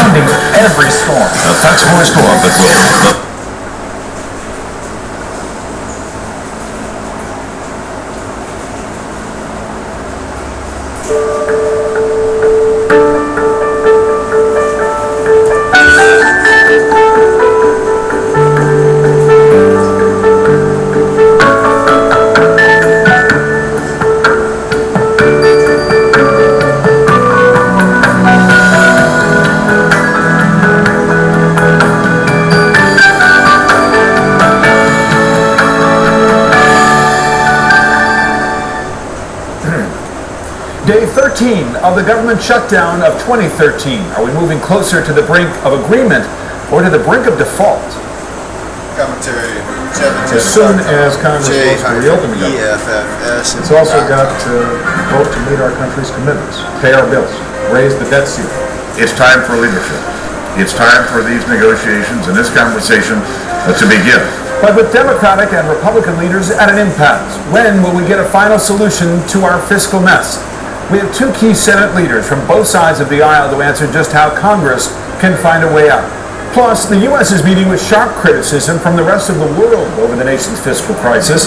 withstanding every storm. Thanks for the storm, but we'll... Day 13 of the government shutdown of 2013. Are we moving closer to the brink of agreement or to the brink of default? Commentary. As soon as Congress votes to reopen the government. It's also got to vote to meet our country's commitments, pay our bills, raise the debt ceiling. It's time for leadership. It's time for these negotiations and this conversation to begin. But with Democratic and Republican leaders at an impasse, when will we get a final solution to our fiscal mess? We have two key Senate leaders from both sides of the aisle to answer just how Congress can find a way out. Plus, the U.S. is meeting with sharp criticism from the rest of the world over the nation's fiscal crisis.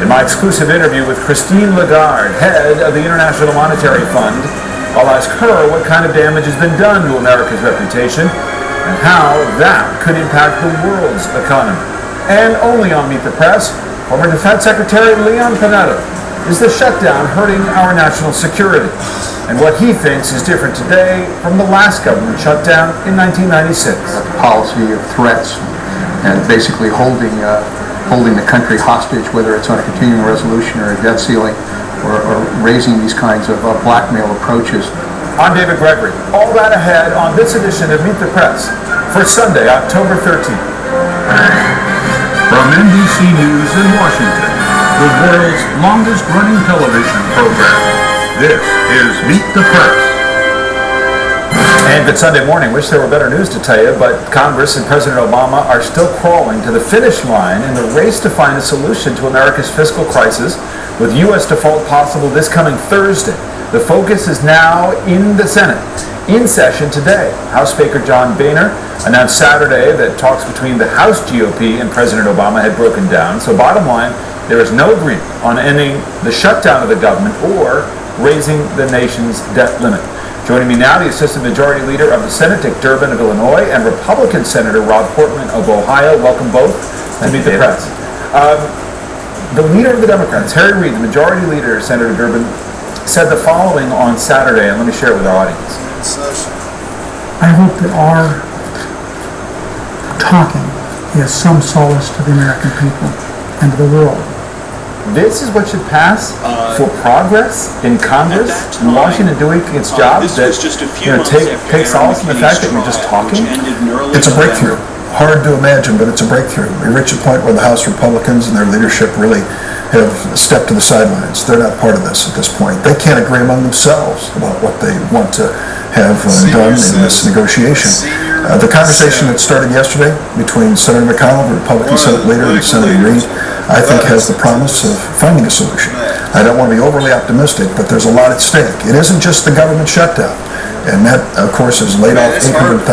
In my exclusive interview with Christine Lagarde, head of the International Monetary Fund, I'll ask her what kind of damage has been done to America's reputation and how that could impact the world's economy. And only on Meet the Press, former Defense Secretary Leon Panetta. Is the shutdown hurting our national security? And what he thinks is different today from the last government shutdown in 1996. Policy of threats and basically holding the country hostage, whether it's on a continuing resolution or a debt ceiling or raising these kinds of blackmail approaches. I'm David Gregory. All that ahead on this edition of Meet the Press for Sunday, October 13th. From NBC News in Washington, the world's longest-running television program. This is Meet the Press. And good Sunday morning. Wish there were better news to tell you, but Congress and President Obama are still crawling to the finish line in the race to find a solution to America's fiscal crisis, with U.S. default possible this coming Thursday. The focus is now in the Senate. In session today, House Speaker John Boehner announced Saturday that talks between the House GOP and President Obama had broken down. So bottom line, there is no agreement on ending the shutdown of the government or raising the nation's debt limit. Joining me now, the Assistant Majority Leader of the Senate, Dick Durbin of Illinois, and Republican Senator Rob Portman of Ohio. Welcome both and Meet the Press. The leader of the Democrats, Harry Reid, the Majority Leader, Senator Durbin, said the following on Saturday, and let me share it with our audience. I hope that our talking is some solace to the American people and to the world. This is what should pass for progress in Congress in Washington doing its job. That take solace in the fact that we're just talking. It's a breakthrough. Hard to imagine, but it's a breakthrough. We reach a point where the House Republicans and their leadership really have stepped to the sidelines. They're not part of this at this point. They can't agree among themselves about what they want to have done in this negotiation. The conversation that started yesterday between Senator McConnell, the Republican Senate leader, and Senator Reid, I think has the promise of finding a solution. I don't want to be overly optimistic, but there's a lot at stake. It isn't just the government shutdown. And that, of course, has laid off 800,000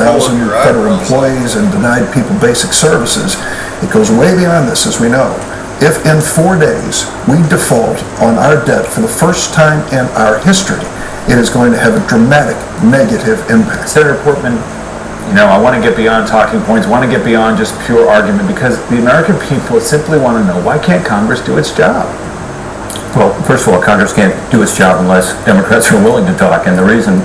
federal employees and denied people basic services. It goes way beyond this, as we know. If in 4 days we default on our debt for the first time in our history, it is going to have a dramatic negative impact. Senator Portman, I want to get beyond talking points, want to get beyond just pure argument, because the American people simply want to know, why can't Congress do its job? Well, first of all, Congress can't do its job unless Democrats are willing to talk. And the reason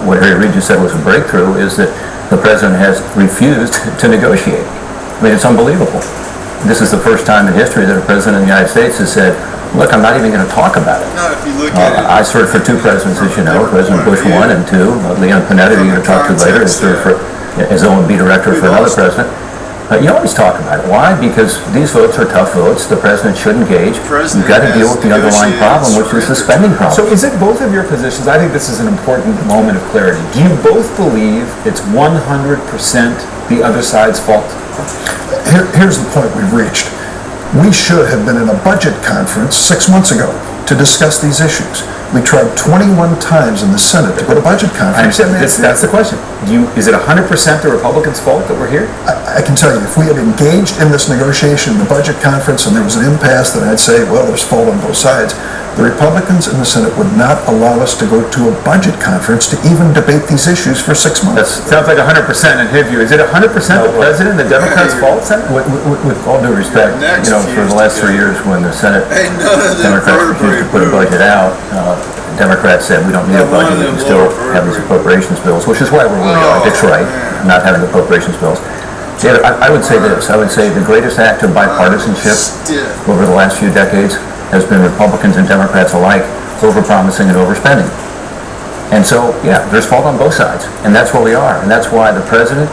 what Harry Reid just said was a breakthrough is that the president has refused to negotiate. I mean, it's unbelievable. This is the first time in history that a president of the United States has said, look, I'm not even going to talk about it. No, if you look at it, I served for two presidents, as you know, President Bush 1 and 2. Leon Panetta, who you're going to talk to later, has served for his OMB director for another president. You always talk about it. Why? Because these votes are tough votes. The president should engage. You've got to deal with the underlying problem, which is the spending problem. So is it both of your positions? I think this is an important moment of clarity. Do you both believe it's 100% the other side's fault? Here's the point we've reached. We should have been in a budget conference 6 months ago to discuss these issues. We tried 21 times in the Senate to go to budget I conference. understand, that's the question. Is it 100% the Republicans' fault that we're here? I can tell you, if we had engaged in this negotiation in the budget conference and there was an impasse, then I'd say, well, there's fault on both sides. The Republicans in the Senate would not allow us to go to a budget conference to even debate these issues for 6 That months. sounds like 100% in his view. Is it 100% the president, the Democrats' fault, Senator? With all due respect, Next for the last 3 years, when the Senate Ain't none of them Democrats refused to put a budget out, Democrats said, we don't need a Not one budget, of we them can still lower have these vertebrae. appropriations bills, which is why we're where we are. Dick's right, man. not having appropriations bills. Yeah, I would say this, I would say the greatest act of bipartisanship Stiff. over the last few decades has been Republicans and Democrats alike overpromising and overspending. And so, yeah, there's fault on both sides, and that's where we are, and that's why the president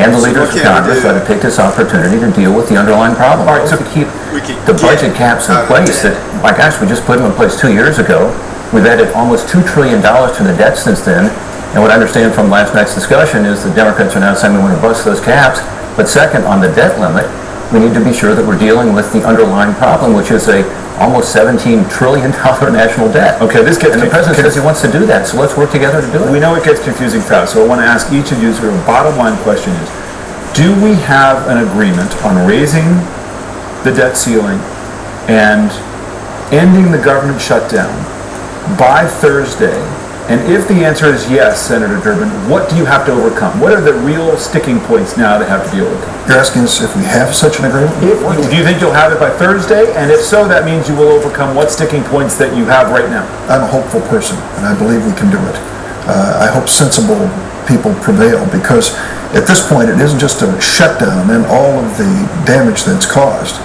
and the So leaders what of can we Congress do? ought to take this opportunity to deal with the underlying problem. All right, so to keep we can the get budget caps in out of place debt. that, my gosh, we just put them in place 2 years ago. We've added almost $2 trillion to the debt since then, and what I understand from last night's discussion is the Democrats are now saying we want to bust those caps, but second, on the debt limit, we need to be sure that we're dealing with the underlying problem, which is a almost $17 trillion national debt. Okay, this gets And the president says he wants to do that, so let's work together to do it. We know it gets confusing fast, so I want to ask each of you, sort of bottom line question is, do we have an agreement on raising the debt ceiling and ending the government shutdown by Thursday? And if the answer is yes, Senator Durbin, what do you have to overcome? What are the real sticking points now that have to be overcome? You're asking us if we have such an agreement? Do you think you'll have it by Thursday? And if so, that means you will overcome what sticking points that you have right now? I'm a hopeful person, and I believe we can do it. I hope sensible people prevail, because at this point, it isn't just a shutdown and all of the damage that's caused,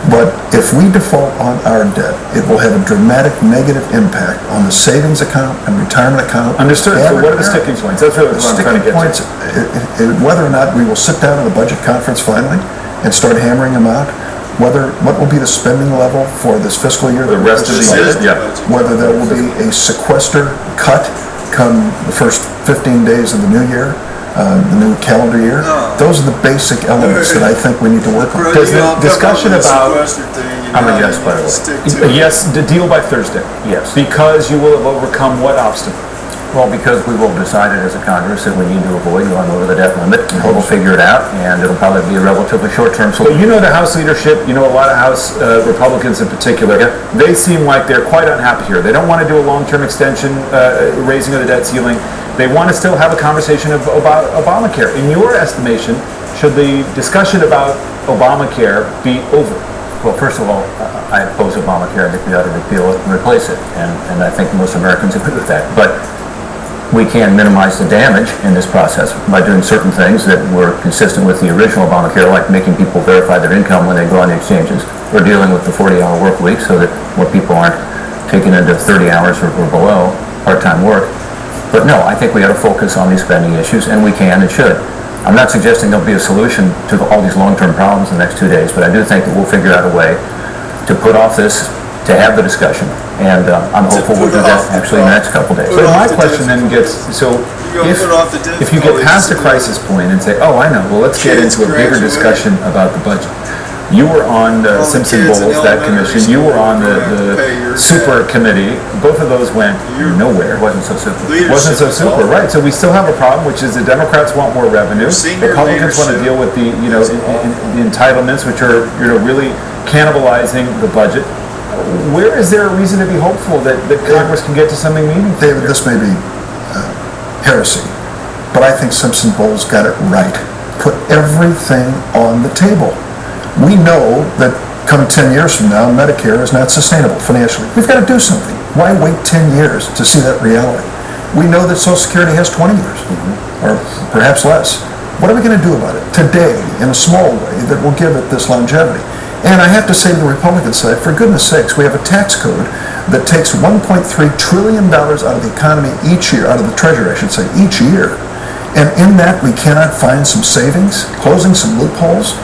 but if we default on our debt, it will have a dramatic negative impact on the savings account and retirement account. Understood. So what are the Average sticking points? That's really The what I'm trying to sticking get to. points, whether or not we will sit down at the budget conference finally and start hammering them out, what will be the spending level for this fiscal year? The rest of the year, yeah. Whether there will be a sequester cut come the first 15 days of the new year, the new calendar year. No. Those are the basic elements that I think we need to work on. Bro, Does you the know, I'm discussion talking about about- the sequester thing, you I'm a know, yes, by the way. stick to it. Yes, the deal by Thursday. Yes. Because you will have overcome what obstacle? Well, because we will have decided as a Congress that we need to avoid going over the debt limit, and we'll figure it out, and it'll probably be a relatively short-term But solution. you know the House leadership, you know a lot of House Republicans in particular, they seem like they're quite unhappy here. They don't want to do a long-term extension, raising of the debt ceiling. They want to still have a conversation about Obamacare. In your estimation, should the discussion about Obamacare be over? Well, first of all, I oppose Obamacare. I think we ought to repeal it and replace it, and I think most Americans agree with that. But we can minimize the damage in this process by doing certain things that were consistent with the original Obamacare, like making people verify their income when they go on the exchanges, or dealing with the 40-hour work week so that more people aren't taken into 30 hours or below part-time work. But no, I think we ought to focus on these spending issues, and we can and should. I'm not suggesting there'll be a solution to all these long-term problems in the next 2 days, but I do think that we'll figure out a way to put off this, to have the discussion, and I'm hopeful we'll do that actually in the next couple days. So Put my off the question then gets, so You're gonna put off the if you get past the difficulties. crisis point and say, oh, I know, well, let's get Kids into a bigger graduate. discussion about the budget. You were on All the Simpson kids in Bowles, that elementary commission, you were school on are gonna pay the your super debt. committee, both of those went You're- nowhere. It wasn't so simple. Leadership Wasn't so is super, all- right? So we still have a problem, which is the Democrats want more revenue. Senior Republicans want to leadership deal with the, you know, is awful. the entitlements, which are, you know, really cannibalizing the budget. Where is there a reason to be hopeful that Congress can get to something meaningful? David, this may be heresy, but I think Simpson Bowles got it right. Put everything on the table. We know that come 10 years from now, Medicare is not sustainable financially. We've got to do something. Why wait 10 years to see that reality? We know that Social Security has 20 years, or perhaps less. What are we going to do about it today in a small way that will give it this longevity? And I have to say to the Republican side, for goodness sakes, we have a tax code that takes $1.3 trillion out of the economy each year, out of the Treasury, I should say, each year. And in that, we cannot find some savings, closing some loopholes,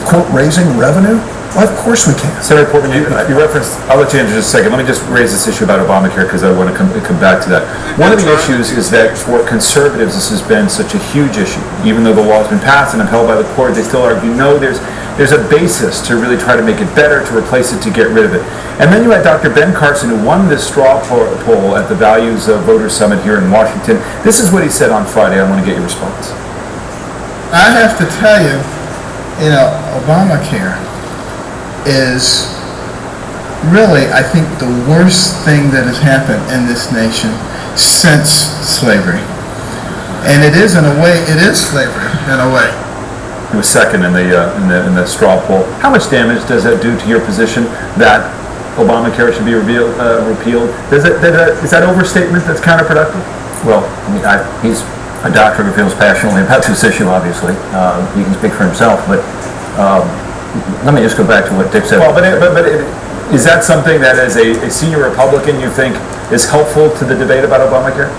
quote, raising revenue? Well, of course we can. Senator Portman, you referenced, I'll let you answer in just a second. Let me just raise this issue about Obamacare because I want to come back to that. One of the issues is that for conservatives, this has been such a huge issue. Even though the law has been passed and upheld by the court, they still argue, no, there's there's a basis to really try to make it better, to replace it, to get rid of it. And then you had Dr. Ben Carson, who won this straw poll at the Values Voters Summit here in Washington. This is what he said on Friday. I want to get your response. I have to tell you, Obamacare is really, I think, the worst thing that has happened in this nation since slavery. And it is, in a way, it is slavery, in a way. He was second in the straw poll. How much damage does that do to your position that Obamacare should be repealed? Is that overstatement that's counterproductive? Well, I mean, he's a doctor who feels passionately about this issue, obviously. He can speak for himself, but let me just go back to what Dick said. Well, but is that something that as a senior Republican you think is helpful to the debate about Obamacare?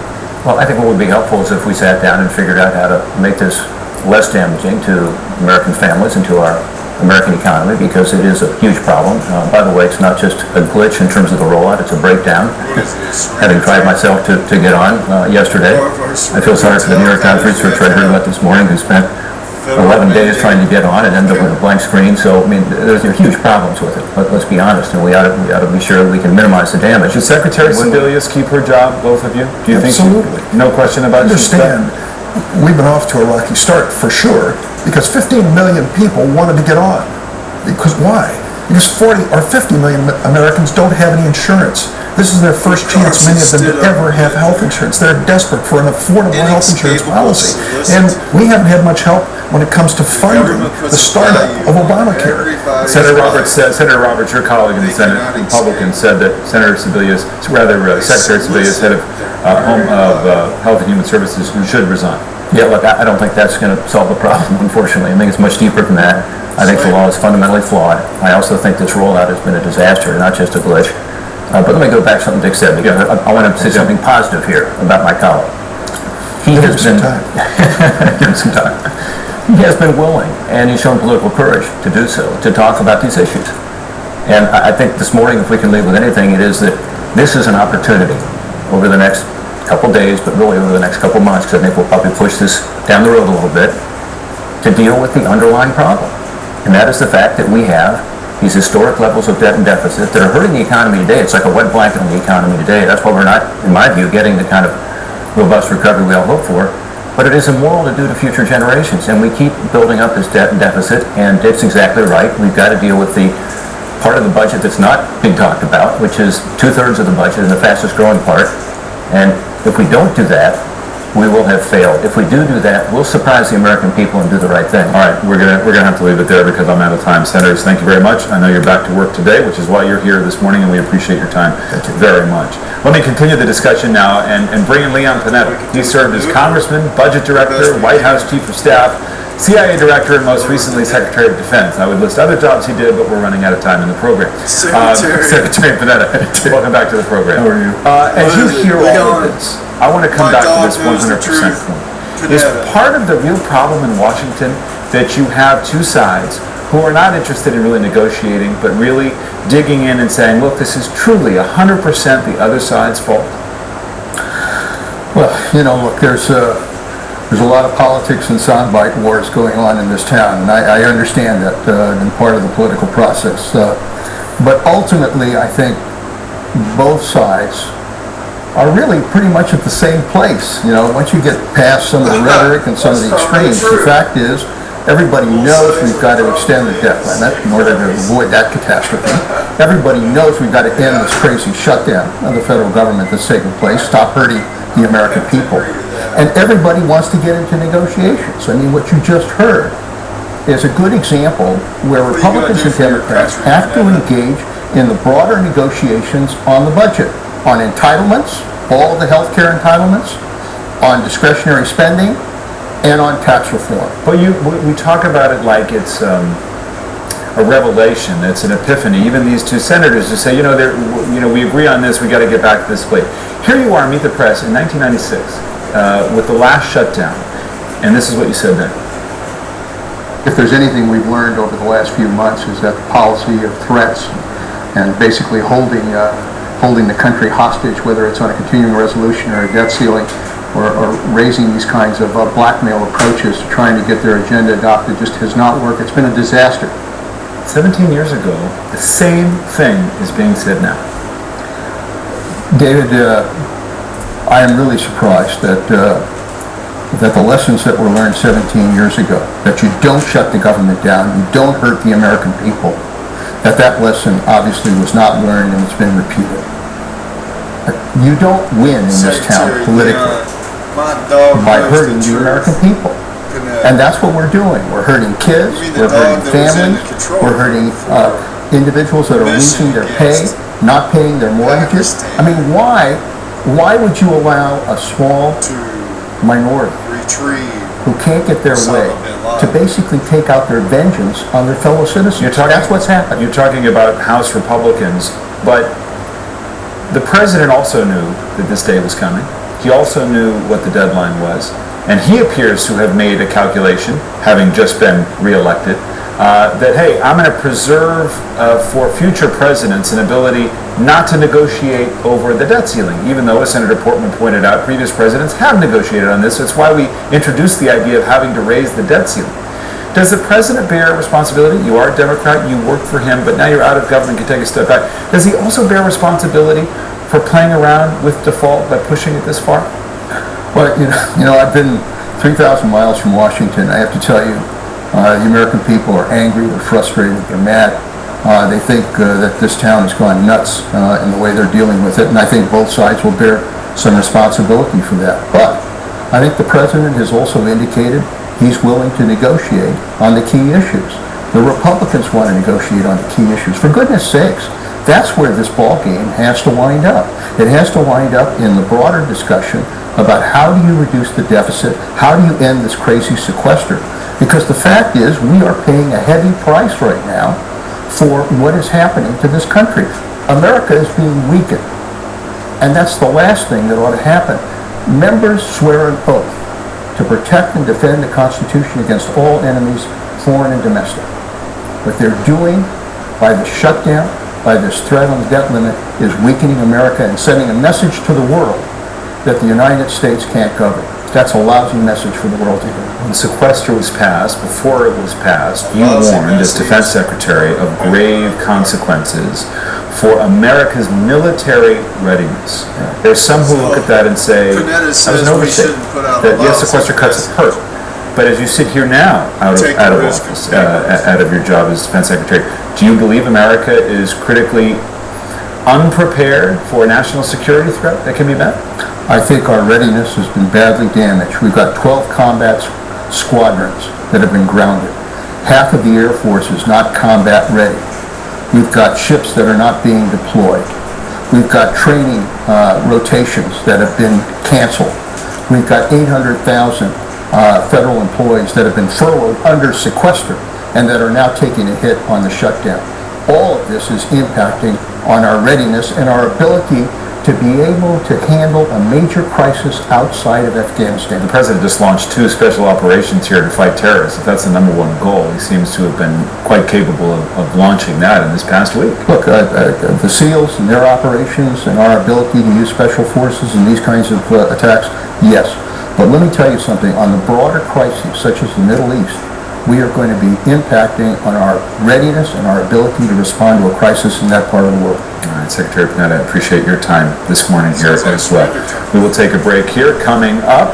Well, I think what would be helpful is if we sat down and figured out how to make this less damaging to American families and to our American economy, because it is a huge problem. By the way, it's not just a glitch in terms of the rollout, it's a breakdown. Having tried myself to get on yesterday, I feel sorry for the New York Times researcher I heard about this morning who spent 11 days trying to get on and ended up with a blank screen. So, I mean, there are huge problems with it, but let's be honest, and we ought to be sure we can minimize the damage. Should Secretary Sebelius keep her job, both of you? Do you Absolutely. think? No question about it. Understand, we've been off to a rocky start for sure, because 15 million people wanted to get on. Because why? Because 40 or 50 million Americans don't have any insurance. This is their first chance, many of them, to ever have health insurance. They're desperate for an affordable health insurance policy. And we haven't had much help when it comes to funding the startup of Obamacare. Senator Roberts, your colleague in the Senate, Republican, said that Secretary Sebelius, head of Health and Human Services, should resign. Yeah, look, I don't think that's going to solve the problem, unfortunately. I think it's much deeper than that. I think the law is fundamentally flawed. I also think this rollout has been a disaster, not just a glitch. But let me go back to something Dick said, because I want to say something positive here about my colleague. He has been... Give him some time. He has been willing, and he's shown political courage to do so, to talk about these issues. And I think this morning, if we can leave with anything, it is that this is an opportunity over the next couple days, but really over the next couple months, because I think we'll probably push this down the road a little bit, to deal with the underlying problem. And that is the fact that we have these historic levels of debt and deficit that are hurting the economy today. It's like a wet blanket on the economy today. That's why we're not, in my view, getting the kind of robust recovery we all hope for. But it is immoral to do to future generations. And we keep building up this debt and deficit, and Dick's exactly right. We've got to deal with the part of the budget that's not being talked about, which is 2/3 of the budget and the fastest growing part. And if we don't do that, we will have failed. If we do that, we'll surprise the American people and do the right thing. All right, we're gonna have to leave it there because I'm out of time. Senators, thank you very much. I know you're back to work today, which is why you're here this morning, and we appreciate your time very much. Let me continue the discussion now and bring in Leon Panetta. He served as Congressman, Budget Director, White House Chief of Staff, CIA Director, and most recently Secretary of Defense. I would list other jobs he did, but we're running out of time in the program. Secretary Panetta, welcome back to the program. How are you? As you hear all of this, I want to come back to this 100% point. Is part of the real problem in Washington that you have two sides who are not interested in really negotiating, but really digging in and saying, look, this is truly 100% the other side's fault? Well, look, there's a lot of politics and soundbite wars going on in this town, and I understand that in part of the political process. But ultimately, I think both sides are really pretty much at the same place. Once you get past some of the rhetoric and some of the extremes, the fact is, everybody knows we've got to extend the debt limit in order to avoid that catastrophe. Everybody knows we've got to end this crazy shutdown of the federal government that's taking place, stop hurting the American people. And everybody wants to get into negotiations. I mean, what you just heard is a good example where Republicans and Democrats have to engage in the broader negotiations on the budget, on entitlements, all of the health care entitlements, on discretionary spending, and on tax reform. But we talk about it like it's a revelation, it's an epiphany. Even these two senators just say, we agree on this, we got to get back to this plate. Here you are, Meet the Press, in 1996, with the last shutdown, and this is what you said then. If there's anything we've learned over the last few months is that the policy of threats and basically holding the country hostage, whether it's on a continuing resolution or a debt ceiling, or raising these kinds of blackmail approaches to trying to get their agenda adopted, just has not worked. It's been a disaster 17 years ago, the same thing is being said now. David, I am really surprised that that the lessons that were learned 17 years ago, that you don't shut the government down, you don't hurt the American people, that lesson obviously was not learned and it's been repeated. You don't win in this town Secretary politically Leon, my dog by knows hurting the truth. American people. And that's what we're doing. We're hurting kids, You mean the we're hurting dog that was in families, the control we're hurting for individuals that are losing their pay, against not paying their mortgages. I mean, why would you allow a small to minority retrieve. who can't get their Osama way bin Laden. to basically take out their vengeance on their fellow citizens? That's what's happening. You're talking about House Republicans, but the president also knew that this day was coming. He also knew what the deadline was. And he appears to have made a calculation, having just been reelected, that, hey, I'm going to preserve for future presidents an ability not to negotiate over the debt ceiling, even though, as Senator Portman pointed out, previous presidents have negotiated on this. That's why we introduced the idea of having to raise the debt ceiling. Does the president bear responsibility? You are a Democrat, you work for him, but now you're out of government, you can take a step back. Does he also bear responsibility for playing around with default by pushing it this far? Well, I've been 3,000 miles from Washington. I have to tell you, the American people are angry, they're frustrated, they're mad. They think that this town has gone nuts in the way they're dealing with it, and I think both sides will bear some responsibility for that. But I think the president has also indicated he's willing to negotiate on the key issues. The Republicans want to negotiate on the key issues. For goodness sakes, that's where this ball game has to wind up. It has to wind up in the broader discussion about how do you reduce the deficit, how do you end this crazy sequester? Because the fact is, we are paying a heavy price right now for what is happening to this country. America is being weakened, and that's the last thing that ought to happen. Members swear an oath to protect and defend the Constitution against all enemies, foreign and domestic. What they're doing by the shutdown, by this threat on the debt limit, is weakening America and sending a message to the world that the United States can't govern. That's a lousy message for the world to hear. When sequester was passed, before it was passed, you Lousy warned as message. defense secretary of grave consequences for America's military readiness. There's some who look at that and say, Panetta that was says an we oversight. shouldn't put out That a yes, lousy sequester cuts have hurt. message. But as you sit here now, out Take of the risk office, and take out of your job as defense secretary, do you believe America is critically unprepared for a national security threat that can be met? I think our readiness has been badly damaged. We've got 12 combat squadrons that have been grounded. Half of the Air Force is not combat ready. We've got ships that are not being deployed. We've got training rotations that have been canceled. We've got 800,000 federal employees that have been furloughed under sequester and that are now taking a hit on the shutdown. All of this is impacting on our readiness and our ability to be able to handle a major crisis outside of Afghanistan. The president just launched 2 special operations here to fight terrorists. If that's the #1 goal, he seems to have been quite capable of launching that in this past week. Look, the SEALs and their operations and our ability to use special forces in these kinds of attacks, yes. But let me tell you something, on the broader crises, such as the Middle East, we are going to be impacting on our readiness and our ability to respond to a crisis in that part of the world. All right, Secretary Panetta, I appreciate your time this morning here Sounds like as well. surrender time. We will take a break here. Coming up,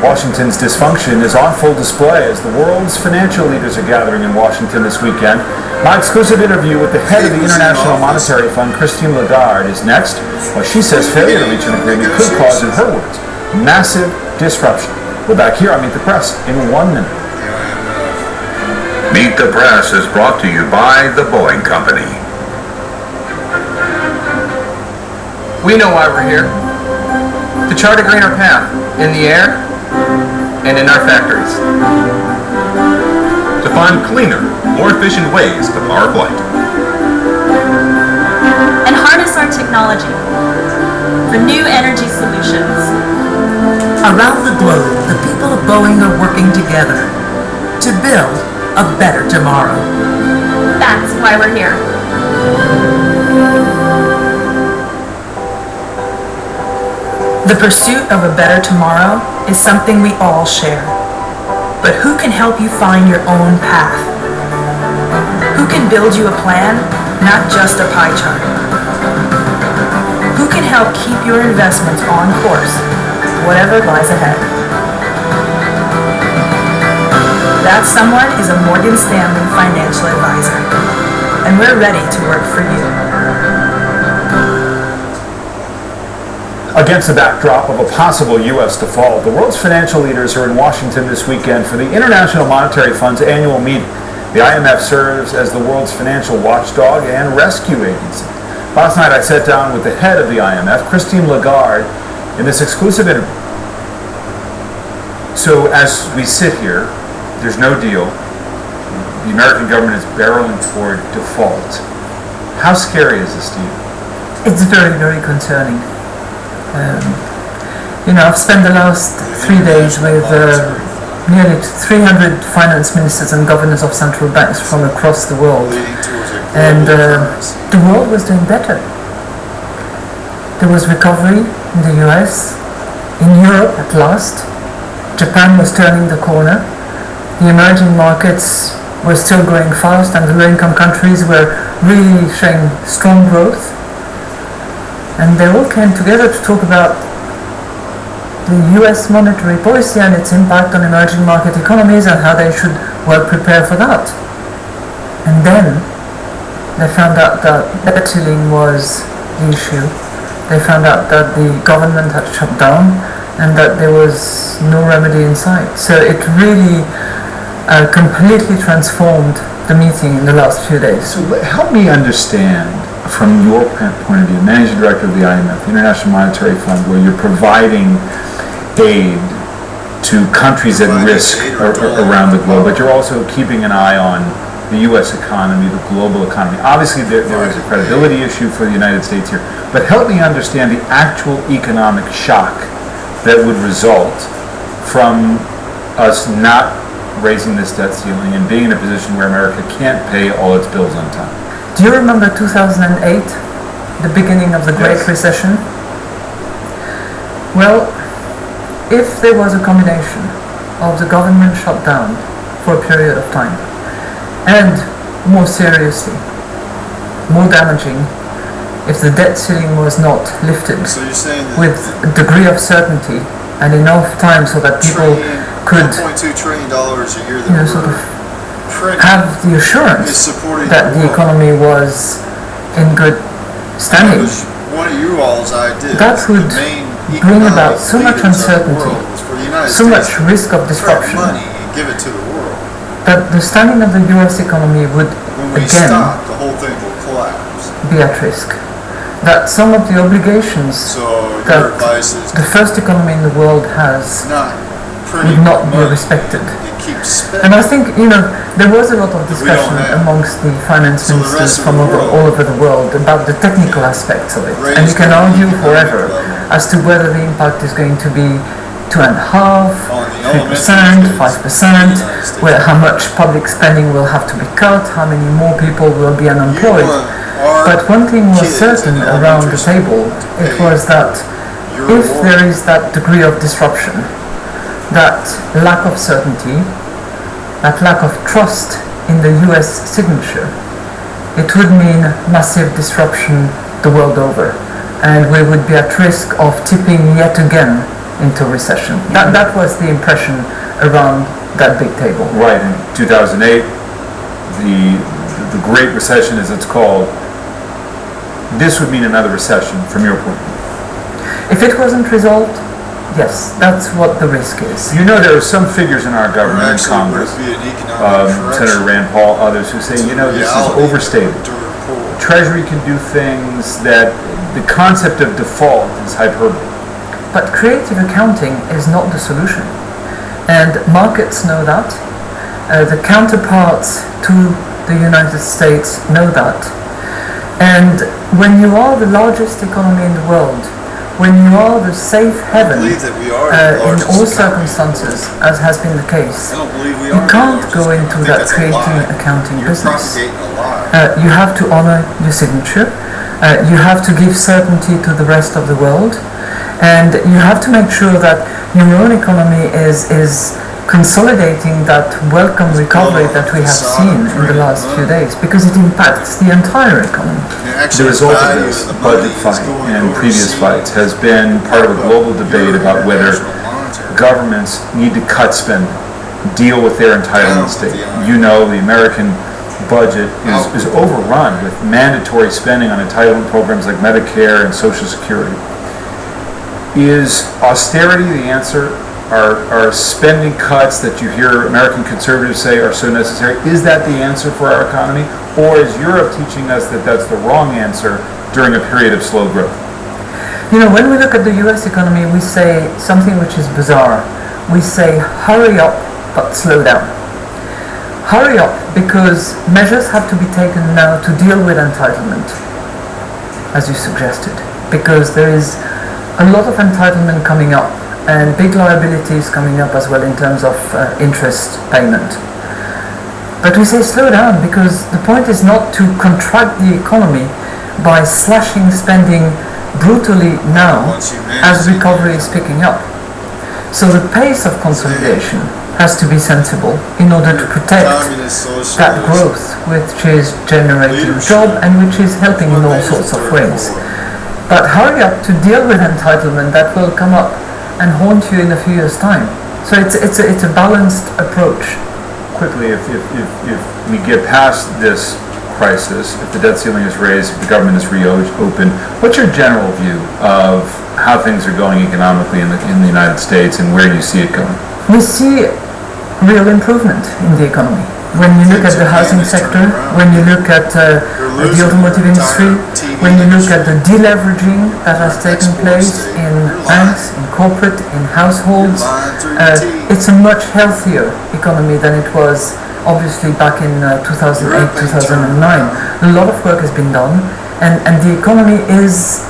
Washington's dysfunction is on full display as the world's financial leaders are gathering in Washington this weekend. My exclusive interview with the head of the International Monetary Fund, Christine Lagarde, is next. Well, she says failure to reach an agreement could cause, in her words, massive disruption. We're back here on Meet the Press in 1 minute. Meet the Press is brought to you by the Boeing Company. We know why we're here. To chart a greener path in the air and in our factories. To find cleaner, more efficient ways to power flight. And harness our technology for new energy solutions. Around the globe, the people of Boeing are working together to build a better tomorrow. That's why we're here. The pursuit of a better tomorrow is something we all share. But who can help you find your own path? Who can build you a plan, not just a pie chart? Who can help keep your investments on course, whatever lies ahead? That someone is a Morgan Stanley financial advisor, and we're ready to work for you. Against the backdrop of a possible U.S. default, the world's financial leaders are in Washington this weekend for the International Monetary Fund's annual meeting. The IMF serves as the world's financial watchdog and rescue agency. Last night I sat down with the head of the IMF, Christine Lagarde, in this exclusive interview. So as we sit here, there's no deal. The American government is barreling toward default. How scary is this to you? It's very, very concerning. I've spent the last 3 days with nearly 300 finance ministers and governors of central banks from across the world. And the world was doing better. There was recovery in the US, in Europe at last. Japan was turning the corner. The emerging markets were still growing fast, and the low-income countries were really showing strong growth. And they all came together to talk about the US monetary policy and its impact on emerging market economies and how they should well prepare for that. And then they found out that debt ceiling was the issue. They found out that the government had shut down and that there was no remedy in sight. So it really completely transformed the meeting in the last few days. So help me understand, from your point of view, Managing Director of the IMF, the International Monetary Fund, where you're providing aid to countries at risk around the globe, but you're also keeping an eye on the U.S. economy, the global economy. Obviously, there is a credibility issue for the United States here, but help me understand the actual economic shock that would result from us not raising this debt ceiling and being in a position where America can't pay all its bills on time. Do you remember 2008, the beginning of the Great Recession? Well, if there was a combination of the government shutdown for a period of time and, more seriously, more damaging, if the debt ceiling was not lifted with a degree of certainty and enough time so that people could $1.2 trillion a year that sort of have the assurance that the economy was in good standing. One of you all's ideas. That would bring about so much uncertainty, so much risk of disruption, give it to the world. that the standing of the US economy would When we again stop, the whole thing will collapse. be at risk. That some of the obligations So that your advice is the first economy in the world has not would printing not be money. respected. It keeps And spending. I think, there was a lot of discussion have. amongst the finance So the ministers rest of from the world- all over the world about the technical aspects of it. And you Raise can the argue economic forever level. as to whether the impact is going to be 2.5%, On the 3%, elementary 5%, schools in the United States. how much public spending will have to be cut, how many more people will be unemployed. But one thing was certain around the table, it was that if there is that degree of disruption, that lack of certainty, that lack of trust in the US signature, it would mean massive disruption the world over. And we would be at risk of tipping yet again into recession. That was the impression around that big table. Right, in 2008, the Great Recession, as it's called, this would mean another recession from your point of view. If it wasn't resolved, yes, that's what the risk is. You know, there are some figures in our government and Actually, would Congress, it be an economic correction? Senator Rand Paul, others who say, this is Reality overstated. to report. Treasury can do things that the concept of default is hyperbole. But creative accounting is not the solution. And markets know that. The counterparts to the United States know that. And when you are the largest economy in the world, when you are the safe haven believe that we are in the largest all economy. circumstances, as has been the case, I don't believe we you are. can't the go largest into economy. I that think that's a creating lie. accounting You're business. propagating a lie. You have to honor your signature. You have to give certainty to the rest of the world, and you have to make sure that your own economy is consolidating that welcome recovery that we have seen in the last few days, because it impacts the entire economy. The result of this budget fight and previous fights has been part of a global debate about whether governments need to cut spending, deal with their entitlement state. You know, the American budget is overrun with mandatory spending on entitlement programs like Medicare and Social Security. Is austerity the answer? Are spending cuts that you hear American conservatives say are so necessary, is that the answer for our economy? Or is Europe teaching us that that's the wrong answer during a period of slow growth? You know, when we look at the US economy, we say something which is bizarre. We say, hurry up, but slow down. Hurry up, because measures have to be taken now to deal with entitlement, as you suggested, because there is a lot of entitlement coming up, and big liabilities coming up as well in terms of interest payment. But we say slow down, because the point is not to contract the economy by slashing spending brutally now as recovery is picking up. So the pace of consolidation has to be sensible in order to protect that growth which is generating job and which is helping in all sorts of ways. But hurry up to deal with entitlement that will come up and haunt you in a few years' time. So it's a balanced approach. Quickly, if we get past this crisis, if the debt ceiling is raised, if the government is reopened, what's your general view of how things are going economically in the United States and where you see it going? We see real improvement in the economy. When you look at the housing sector, when you look at the automotive industry, when you look at the deleveraging that has taken place in banks, in corporate, in households, it's a much healthier economy than it was obviously back in 2008, 2009. A lot of work has been done, and the economy is,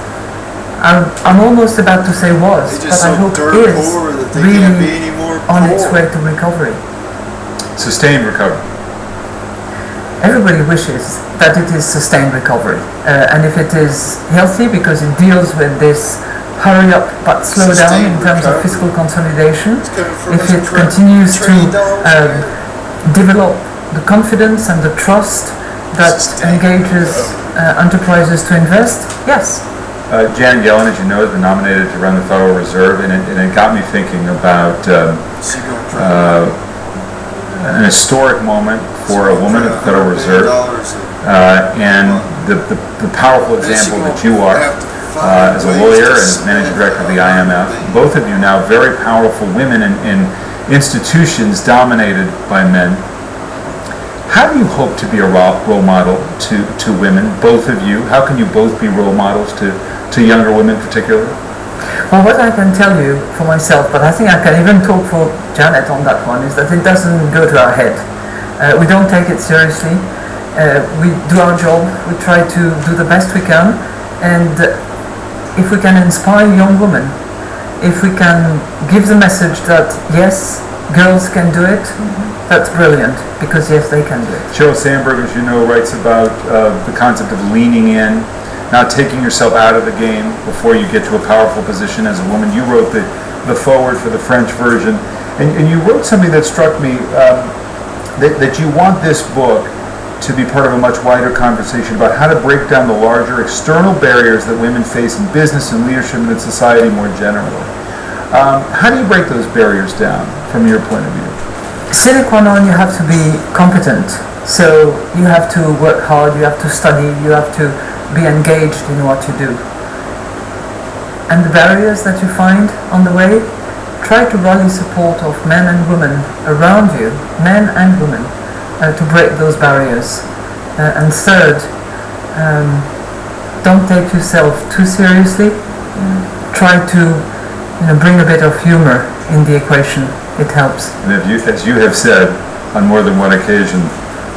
I'm almost about to say was, but I hope is really on its way to recovery. Sustained recovery. Everybody wishes that it is sustained recovery, and if it is healthy because it deals with this hurry up but slow down in terms of fiscal consolidation, if it continues to develop the confidence and the trust that engages enterprises to invest, yes. Janet Yellen, as you know, has been nominated to run the Federal Reserve, and it got me thinking about an historic moment for a woman at the Federal Reserve, and the powerful example that you are as a lawyer and as managing director of the IMF. Both of you now very powerful women in institutions dominated by men. How do you hope to be a role model to women, both of you? How can you both be role models to younger women particularly? Well, what I can tell you for myself, but I think I can even talk for Janet on that one, is that it doesn't go to our head. We don't take it seriously. We do our job. We try to do the best we can. And if we can inspire young women, if we can give the message that, yes, girls can do it, that's brilliant, because yes, they can do it. Sheryl Sandberg, as you know, writes about the concept of leaning in, not taking yourself out of the game before you get to a powerful position as a woman. You wrote the foreword for the French version, and you wrote something that struck me, that you want this book to be part of a much wider conversation about how to break down the larger external barriers that women face in business and leadership and in society more generally. How do you break those barriers down from your point of view? Sine qua non, you have to be competent. So you have to work hard, you have to study, you have to be engaged in what you do. And the barriers that you find on the way, try to rally support of men and women around you, men and women, to break those barriers. And third, don't take yourself too seriously. Try to bring a bit of humor in the equation. It helps. And as you have said on more than one occasion,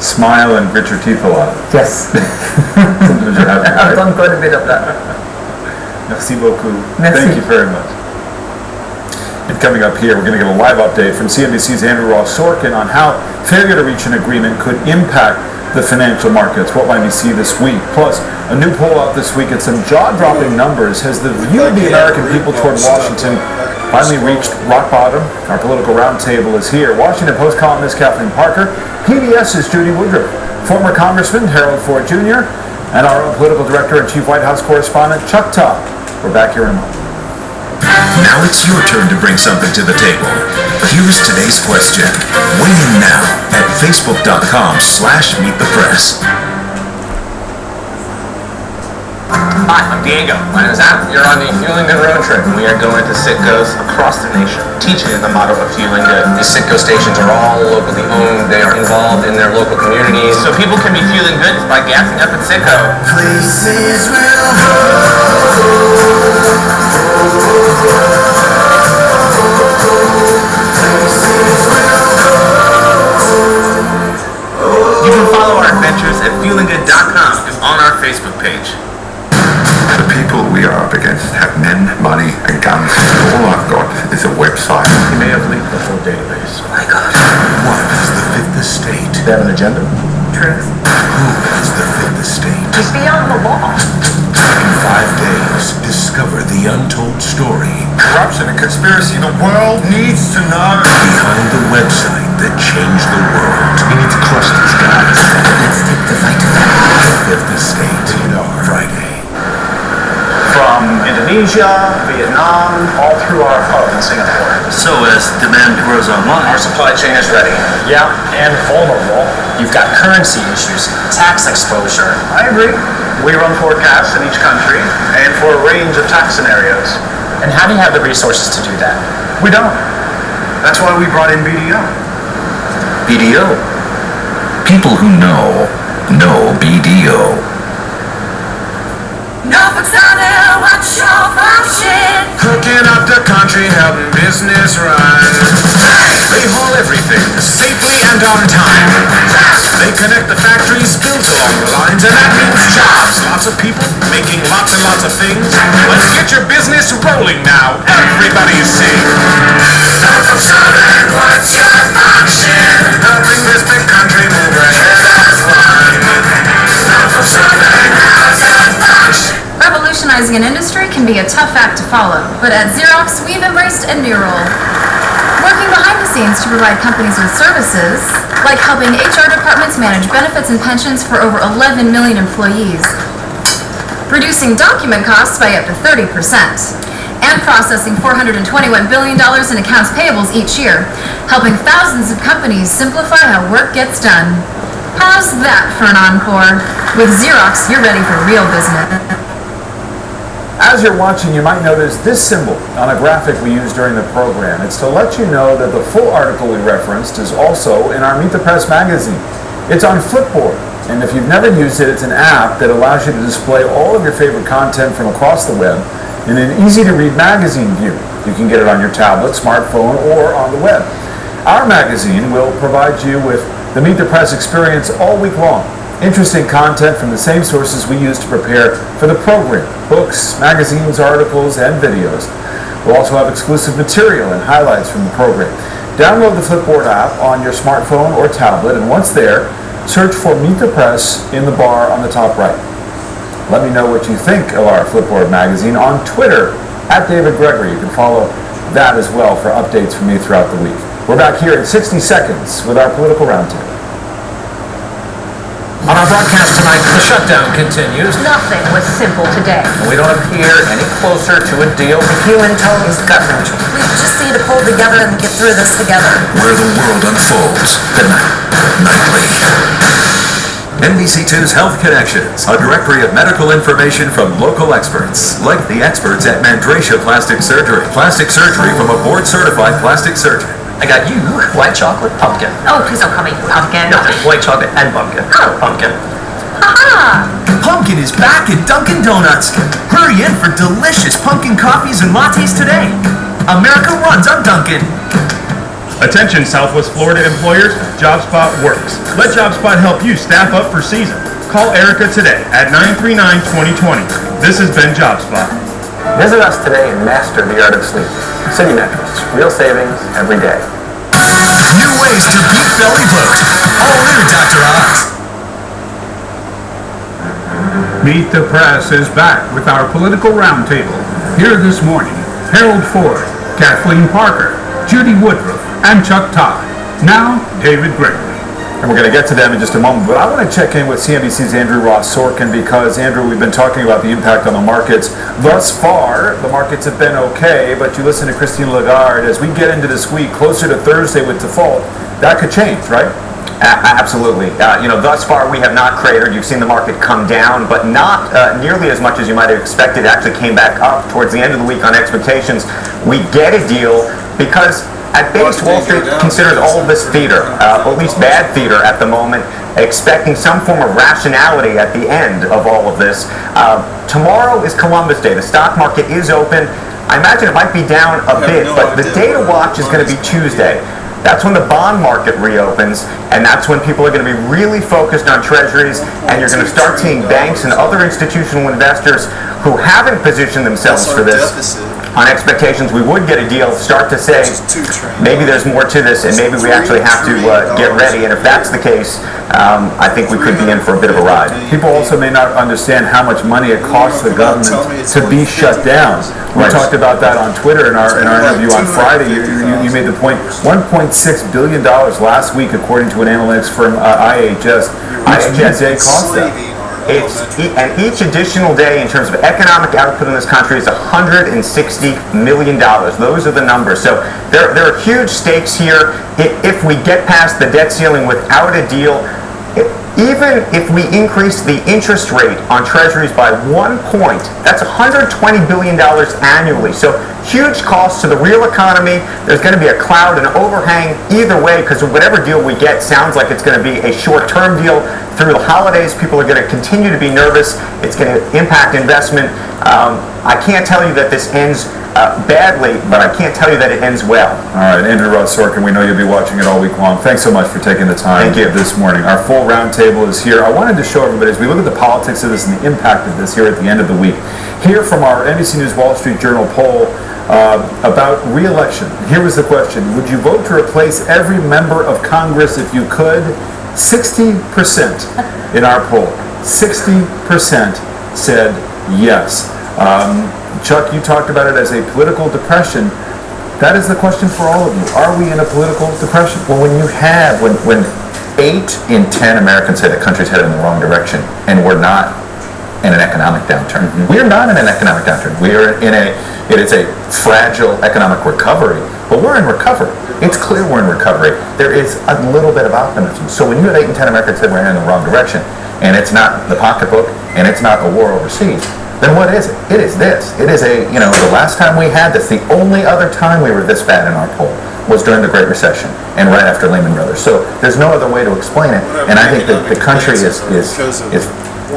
smile and grit your teeth a lot. Yes. Sometimes you have to, right? I've done quite a bit of that. Merci beaucoup. Merci. Thank you very much. And coming up here, we're going to get a live update from CNBC's Andrew Ross Sorkin on how failure to reach an agreement could impact the financial markets. What might we see this week? Plus, a new poll out this week and some jaw-dropping numbers. Has the view of the American people toward Washington finally reached rock bottom. Our political roundtable is here. Washington Post columnist Kathleen Parker, PBS's Judy Woodruff, former Congressman Harold Ford Jr., and our own political director and chief White House correspondent Chuck Todd. We're back here in a moment. Now it's your turn to bring something to the table. Here's today's question. Weigh in now at facebook.com/meetthepress. Hi, I'm Diego. My name is Adam. You're on the Fueling Good road trip, and we are going to Citgo's across the nation, teaching the motto of Fueling Good. These Citgo stations are all locally owned. They are involved in their local communities, so people can be fueling good by gassing up at Citgo. Places will You can follow our adventures at fuelinggood.com and on our Facebook page. The people we are up against have men, money, and guns. All I've got is a website. You may have leaked the whole database. My God. What is the fifth estate? They have an agenda? Truth. Who is the fifth estate? It's beyond the law. In 5 days, discover the untold story Corruption and conspiracy the world needs to know. behind the website that changed the world. We need to crush these guys. Let's take the fight to them. The fifth estate. Friday. From Indonesia, Vietnam, all through our hub in Singapore. So as demand grows online, our supply chain is ready. Yeah, and vulnerable. You've got currency issues, tax exposure. I agree. We run forecasts in each country and for a range of tax scenarios. And how do you have the resources to do that? We don't. That's why we brought in BDO. BDO. People who know BDO. Norfolk Southern, what's your function? Cooking up the country, helping business run. They haul everything safely and on time. They connect the factories built along the lines, and that means jobs. Lots of people making lots and lots of things. Let's get your business rolling now. Everybody sing. Norfolk Southern, what's your function? Helping this big country move ahead as one. Norfolk Southern has a function. Revolutionizing an industry can be a tough act to follow, but at Xerox, we've embraced a new role. Working behind the scenes to provide companies with services, like helping HR departments manage benefits and pensions for over 11 million employees, reducing document costs by up to 30%, and processing $421 billion in accounts payables each year, helping thousands of companies simplify how work gets done. How's that for an encore? With Xerox, you're ready for real business. As you're watching, you might notice this symbol on a graphic we used during the program. It's to let you know that the full article we referenced is also in our Meet the Press magazine. It's on Flipboard, and if you've never used it, it's an app that allows you to display all of your favorite content from across the web in an easy-to-read magazine view. You can get it on your tablet, smartphone, or on the web. Our magazine will provide you with the Meet the Press experience all week long. Interesting content from the same sources we use to prepare for the program: books, magazines, articles, and videos. We'll also have exclusive material and highlights from the program. Download the Flipboard app on your smartphone or tablet, and once there, search for Meet the Press in the bar on the top right. Let me know what you think of our Flipboard magazine on Twitter, @David Gregory. You can follow that as well for updates from me throughout the week. We're back here in 60 seconds with our political roundtable. On our broadcast tonight, the shutdown continues, Nothing was simple today. and we don't appear any closer to a deal. The human tone is gut-wrenching. We just need to pull together and get through this together. Where the world unfolds. Nightly. NBC2's Health Connections, a directory of medical information from local experts, like the experts at Mandracia Plastic Surgery. Plastic surgery from a board-certified plastic surgeon. I got you white chocolate pumpkin. Oh, please don't call me pumpkin. No, there's white chocolate and pumpkin. Oh. Pumpkin. Haha! Pumpkin is back at Dunkin' Donuts. Hurry in for delicious pumpkin coffees and lattes today. America runs on Dunkin'. Attention Southwest Florida employers, JobSpot works. Let JobSpot help you staff up for season. Call Erica today at 939-2020. This has been JobSpot. Visit us today and master the art of sleep. City Mattress. Real savings every day. New ways to beat belly bloat. All new Dr. Oz. Meet the Press is back with our political roundtable. Here this morning, Harold Ford, Kathleen Parker, Judy Woodruff, and Chuck Todd. Now, David Gregory. And we're going to get to them in just a moment, but I want to check in with CNBC's Andrew Ross Sorkin because, Andrew, we've been talking about the impact on the markets. Thus far, the markets have been okay, but you listen to Christine Lagarde, as we get into this week, closer to Thursday with default, that could change, right? Absolutely. Thus far we have not cratered. You've seen the market come down, but not nearly as much as you might have expected. It actually came back up towards the end of the week on expectations. We get a deal because at base, Wall Street considers all of this theater, at least bad theater at the moment, expecting some form of rationality at the end of all of this. Tomorrow is Columbus Day. The stock market is open. I imagine it might be down a bit, but the day to watch is going to be Tuesday. That's when the bond market reopens, and that's when people are going to be really focused on treasuries, and you're going to start seeing banks and other institutional investors who haven't positioned themselves for this on expectations we would get a deal start to say maybe there's more to this and maybe we actually have to get ready, and if that's the case, I think we could be in for a bit of a ride. People also may not understand how much money it costs the government to be shut down. We talked about that on Twitter in our interview on Friday. You made the point, $1.6 billion last week, according to an analytics firm, IHS. Each day cost them. And each additional day in terms of economic output in this country is $160 million. Those are the numbers. So there are huge stakes here. If we get past the debt ceiling without a deal, even if we increase the interest rate on treasuries by 1 point, that's $120 billion annually. So huge costs to the real economy. There's going to be a cloud, an overhang either way, because whatever deal we get sounds like it's going to be a short-term deal. Through the holidays, people are going to continue to be nervous. It's going to impact investment. I can't tell you that this ends badly, but I can't tell you that it ends well. All right, Andrew Ross Sorkin, we know you'll be watching it all week long. Thanks so much for taking the time this morning. Our full roundtable is here. I wanted to show everybody, as we look at the politics of this and the impact of this here at the end of the week, here from our NBC News Wall Street Journal poll about re-election. Here was the question: would you vote to replace every member of Congress if you could? 60% in our poll. 60% said yes. Chuck, you talked about it as a political depression. That is the question for all of you. Are we in a political depression? Well, when 8 in 10 Americans say the country's headed in the wrong direction, and we're not in an economic downturn. We're not in an economic downturn. It is a fragile economic recovery, but we're in recovery. It's clear we're in recovery. There is a little bit of optimism. So when you have 8 in 10 Americans say we're in the wrong direction, and it's not the pocketbook, and it's not a war overseas, then what is it? It is this. It is the last time we had this, the only other time we were this bad in our poll was during the Great Recession and right after Lehman Brothers. So there's no other way to explain it. And I think that the country is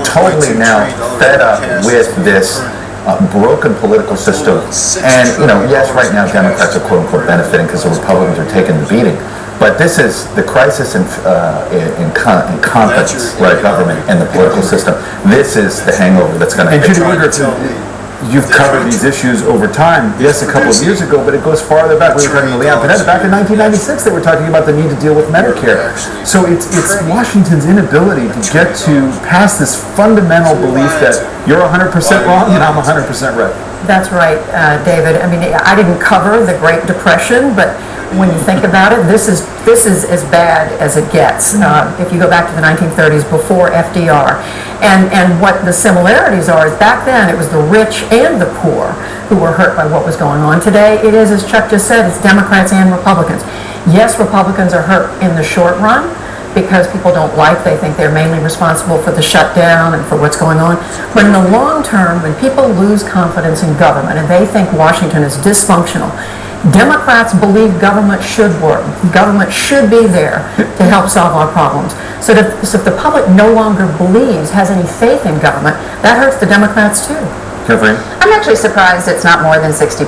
totally now fed up with this broken political system. And, yes, right now Democrats are quote-unquote benefiting because the Republicans are taking the beating. But this is the crisis in confidence in government and the political system. This is the hangover that's going to hit. And Judy Woodruff, you've covered these issues over time. Yes, a couple of years ago, but it goes farther back. We were talking to Leon Panetta. Back in 1996, they were talking about the need to deal with Medicare. So it's Washington's inability to get to pass this fundamental belief that you're 100% wrong and I'm 100% right. That's right, David. I mean, I didn't cover the Great Depression, but when you think about it, this is as bad as it gets. If you go back to the 1930s, before FDR, and what the similarities are is back then it was the rich and the poor who were hurt by what was going on. Today it is, as Chuck just said, it's Democrats and Republicans. Yes, Republicans are hurt in the short run because people they think they're mainly responsible for the shutdown and for what's going on. But in the long term, when people lose confidence in government and they think Washington is dysfunctional, Democrats believe government should work. Government should be there to help solve our problems. So if the public no longer has any faith in government, that hurts the Democrats too. Kathleen? I'm actually surprised it's not more than 60%.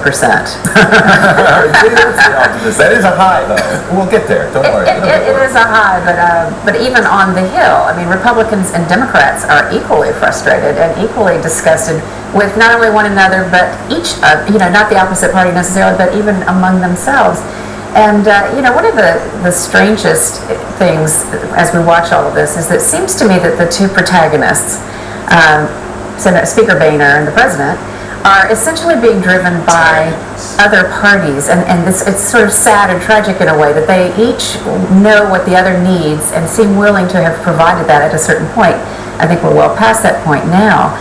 That is a high, though. We'll get there. Don't worry. It is a high, but even on the Hill, I mean, Republicans and Democrats are equally frustrated and equally disgusted with not only one another, but each, not the opposite party necessarily, but even among themselves. And, one of the strangest things as we watch all of this is that it seems to me that the two protagonists, Speaker Boehner and the President, are essentially being driven by other parties, and it's sort of sad and tragic in a way that they each know what the other needs and seem willing to have provided that at a certain point. I think we're well past that point now.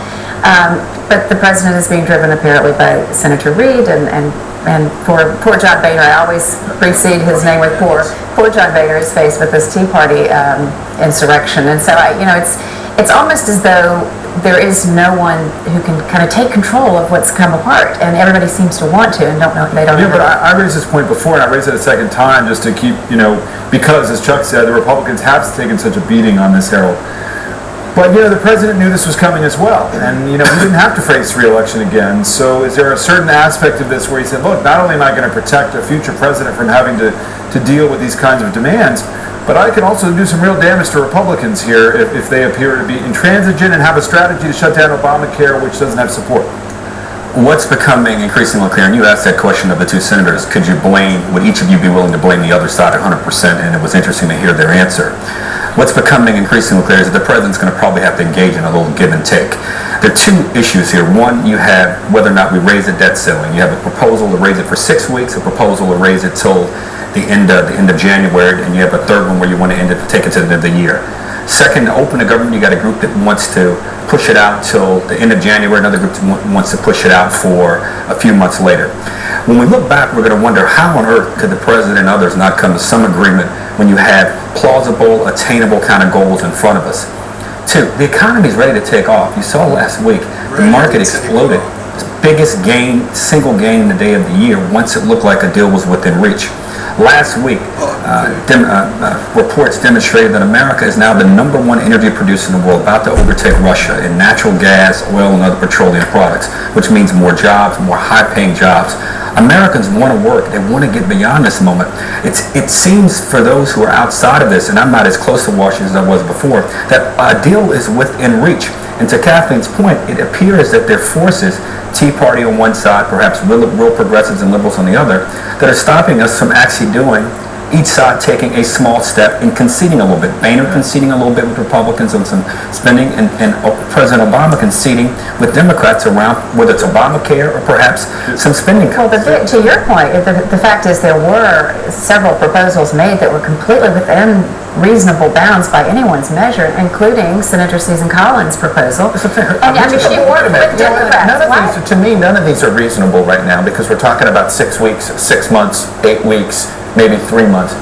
But the president is being driven apparently by Senator Reid and poor John Boehner. I always precede his name with poor. Poor John Boehner is faced with this Tea Party insurrection, and so it's almost as though there is no one who can kind of take control of what's come apart, and everybody seems to want to and they don't know. Yeah, but I raised this point before, and I raised it a second time just to keep, because as Chuck said, the Republicans have taken such a beating on this, Harold. But, the president knew this was coming as well. And, we didn't have to face re-election again. So is there a certain aspect of this where he said, look, not only am I going to protect a future president from having to deal with these kinds of demands, but I can also do some real damage to Republicans here if they appear to be intransigent and have a strategy to shut down Obamacare, which doesn't have support. What's becoming increasingly clear, and you asked that question of the two senators, would each of you be willing to blame the other side 100%? And it was interesting to hear their answer. What's becoming increasingly clear is that the president's going to probably have to engage in a little give and take. There are two issues here. One, you have whether or not we raise the debt ceiling. You have a proposal to raise it for 6 weeks, a proposal to raise it till the end of January, and you have a third one where you want to take it to the end of the year. Second, to open the government, you got a group that wants to push it out till the end of January, another group wants to push it out for a few months later. When we look back, we're going to wonder how on earth could the president and others not come to some agreement when you have plausible, attainable kind of goals in front of us. Two, the economy is ready to take off. You saw last week, the market exploded. Biggest gain, single gain in the day of the year once it looked like a deal was within reach. Last week, reports demonstrated that America is now the #1 energy producer in the world, about to overtake Russia in natural gas, oil, and other petroleum products, which means more jobs, more high-paying jobs. Americans want to work. They want to get beyond this moment. It seems for those who are outside of this, and I'm not as close to Washington as I was before, that a deal is within reach. And to Kathleen's point, it appears that there are forces, Tea Party on one side, perhaps real progressives and liberals on the other, that are stopping us from actually doing, each side taking a small step and conceding a little bit. Boehner conceding a little bit with Republicans on some spending, and President Obama conceding with Democrats around whether it's Obamacare or perhaps some spending cuts. Well, to your point, the fact is there were several proposals made that were completely within reasonable bounds by anyone's measure, including Senator Susan Collins' proposal. And I mean, she worked with Democrats. To me, none of these are reasonable right now because we're talking about 6 weeks, 6 months, 8 weeks, maybe 3 months.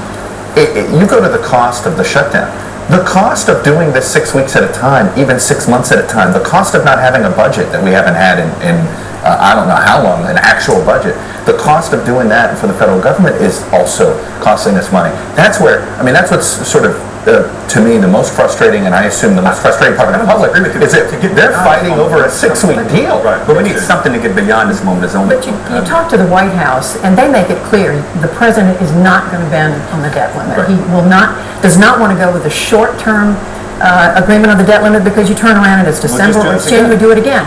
You go to the cost of the shutdown. The cost of doing this 6 weeks at a time, even 6 months at a time, the cost of not having a budget that we haven't had in I don't know how long, an actual budget. The cost of doing that for the federal government is also costing us money. That's what's sort of, to me, the most frustrating, and I assume the most frustrating part of the public, is that they're fighting over a 6-week deal. But we need something to get beyond this moment. But you talk to the White House, and they make it clear the president is not going to bend on the debt limit. He does not want to go with a short-term agreement on the debt limit because you turn around and it's December or it's January, do it again.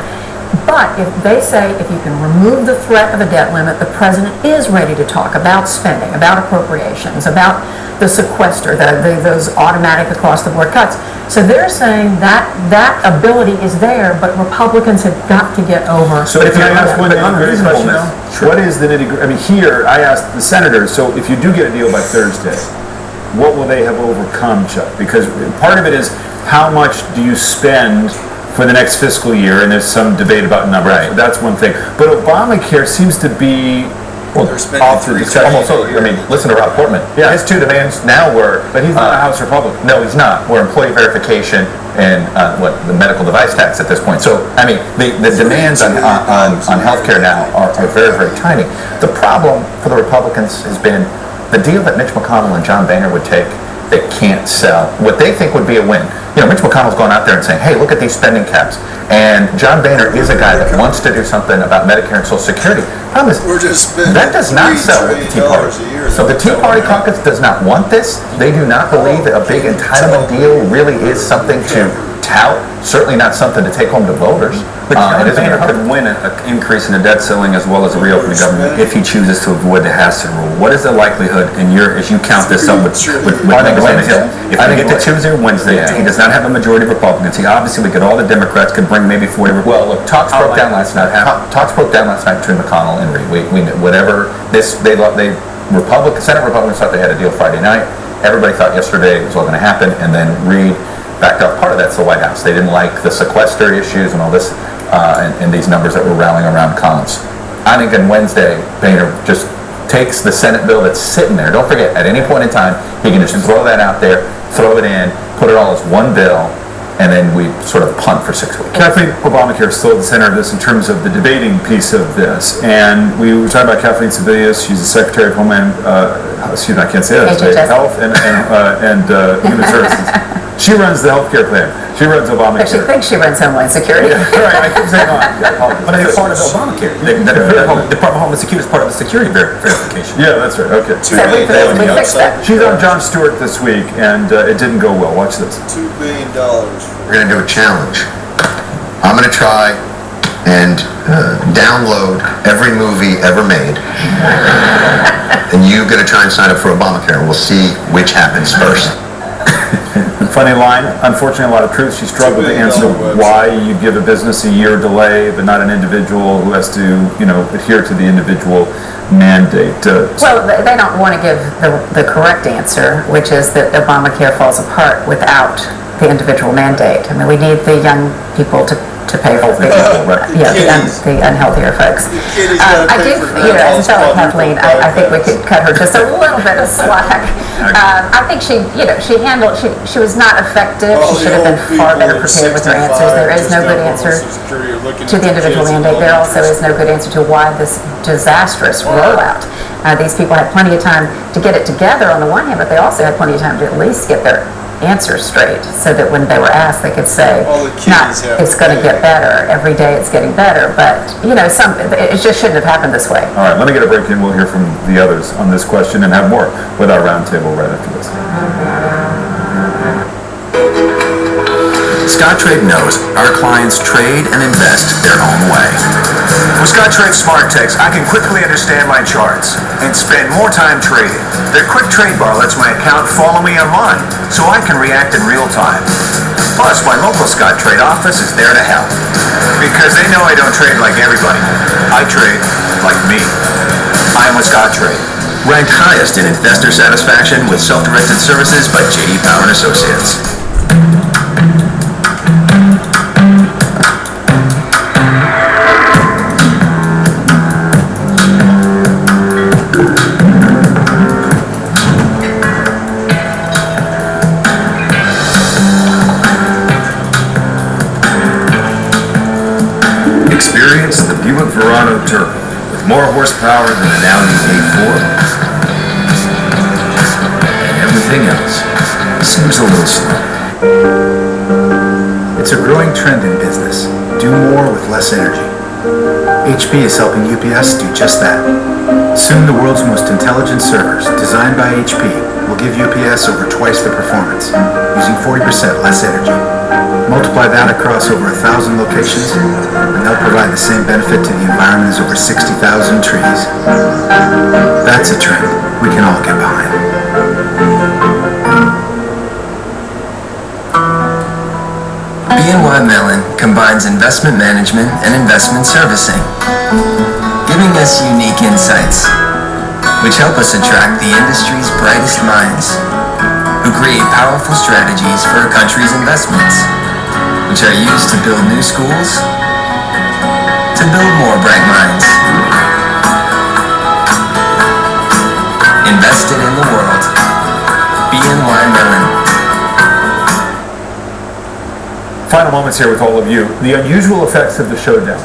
But if they say if you can remove the threat of a debt limit, the president is ready to talk about spending, about appropriations, about the sequester, those automatic across-the-board cuts. So they're saying that ability is there, but Republicans have got to get over. So if I ask one question, what is the nitty-gritty? I mean, here I asked the senators. So if you do get a deal by Thursday, what will they have overcome, Chuck? Because part of it is how much do you spend for the next fiscal year, and there's some debate about numbers. Right. So that's one thing. But Obamacare seems to be all through listen to Rob Portman. Yeah. His two demands now were... But he's not a House Republican. No, he's not. We're employee verification and the medical device tax at this point. So, I mean, the demands on health care now are very, very tiny. The problem for the Republicans has been the deal that Mitch McConnell and John Boehner would take, they can't sell. What they think would be a win. Mitch McConnell's going out there and saying, hey, look at these spending caps. And John Boehner is a guy that wants to do something about Medicare and Social Security. Problem is, that does not sell with the Tea Party. So the Tea Party caucus does not want this. They do not believe that a big entitlement deal really is something to tout, certainly not something to take home to voters. But John it isn't Boehner gonna could win an increase in the debt ceiling as well as a reopening government if he chooses to avoid the Hassan rule. What is the likelihood as you count this up with numbers on the Hill? If we get to Tuesday or Wednesday, he does not have a majority of Republicans. He obviously, we get all the Democrats, could bring maybe 40 Republicans. Well, look, talks broke down last night. Talks broke down last night between McConnell and Reid. Senate Republicans thought they had a deal Friday night. Everybody thought yesterday it was all going to happen, and then Reid backed off. Part of that's the White House. They didn't like the sequester issues and all this, and these numbers that were rallying around Collins. I think on Wednesday, Boehner just takes the Senate bill that's sitting there. Don't forget, at any point in time, he can just throw that out there, throw it in, put it all as one bill, and then we sort of punt for 6 weeks. Kathleen, Obamacare is still at the center of this in terms of the debating piece of this. And we were talking about Kathleen Sebelius. She's the Secretary of Homeland, I can't say that today, Health and Human Services. She runs the healthcare plan. She runs Obamacare. But she thinks she runs Homeland Security. Yeah, right, I keep saying But it's part of Obamacare. The Department of Homeland Security is part of the security verification. Yeah, that's right. Okay. So we fixed that. She's on Jon Stewart this week, and it didn't go well. Watch this. $2 billion. We're going to do a challenge. I'm going to try and download every movie ever made. And you're going to try and sign up for Obamacare, and we'll see which happens first. Funny line. Unfortunately, a lot of truth. She struggled to answer why you give a business a year delay, but not an individual who has to, adhere to the individual mandate. Well, they don't want to give the correct answer, which is that Obamacare falls apart without the individual mandate. I mean, we need the young people to pay for the unhealthier folks. I do, as a fellow Kathleen, I think we could cut her just a little bit of slack. I think she was not effective. She should have been far better prepared with her answers. There is no good answer to the individual mandate. There also is no good answer to why this disastrous rollout. These people had plenty of time to get it together on the one hand, but they also had plenty of time to at least get their answers straight, so that when they were asked, they could say, it's going to get better. Every day it's getting better, but, it just shouldn't have happened this way. All right, let me get a break in. We'll hear from the others on this question and have more with our roundtable right after this. Scottrade knows our clients trade and invest their own way. With Scottrade SmartText, I can quickly understand my charts and spend more time trading. Their quick trade bar lets my account follow me online, so I can react in real time. Plus, my local Scottrade office is there to help, because they know I don't trade like everybody. I trade like me. I'm with Scottrade. Ranked highest in investor satisfaction with self-directed services by J.D. Power & Associates. Experience the Buick Verano Turbo with more horsepower than an Audi A4. And everything else seems a little slow. It's a growing trend in business. Do more with less energy. HP is helping UPS do just that. Soon the world's most intelligent servers, designed by HP, will give UPS over twice the performance, using 40% less energy. Multiply that across over 1,000 locations, and they'll provide the same benefit to the environment as over 60,000 trees. That's a trend we can all get behind. BNY Mellon combines investment management and investment servicing, giving us unique insights, which help us attract the industry's brightest minds, who create powerful strategies for a country's investments, which are used to build new schools, to build more bright minds. Invested in the world. BNY Mellon. Final moments here with all of you. The unusual effects of the shutdown.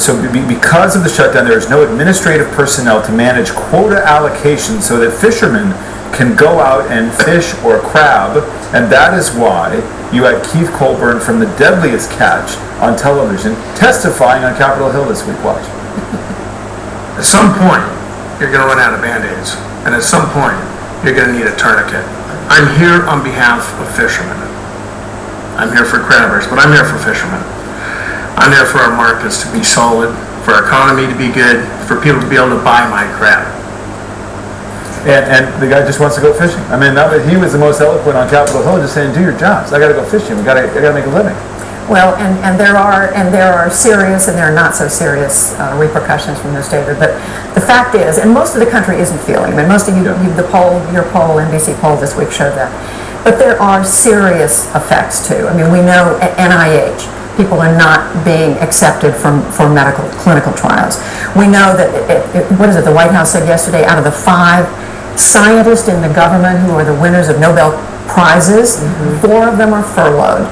So because of the shutdown, there is no administrative personnel to manage quota allocation so that fishermen can go out and fish or crab, and that is why you had Keith Colburn from The Deadliest Catch on television testifying on Capitol Hill this week. Watch. At some point, you're going to run out of Band-Aids, and at some point, you're going to need a tourniquet. I'm here on behalf of fishermen. I'm here for crabbers, but I'm here for fishermen. I'm here for our markets to be solid, for our economy to be good, for people to be able to buy my crab. And the guy just wants to go fishing. I mean, he was the most eloquent on Capitol Hill, just saying, do your jobs. I got to go fishing. I got to make a living. Well, and there are serious and there are not so serious repercussions from this, David. But the fact is, and most of the country isn't feeling. I mean, most of your poll, NBC poll this week showed that. But there are serious effects too. I mean, we know at NIH, people are not being accepted for medical clinical trials. We know that the White House said yesterday, out of the 5 scientists in the government who are the winners of Nobel Prizes, 4 of them are furloughed,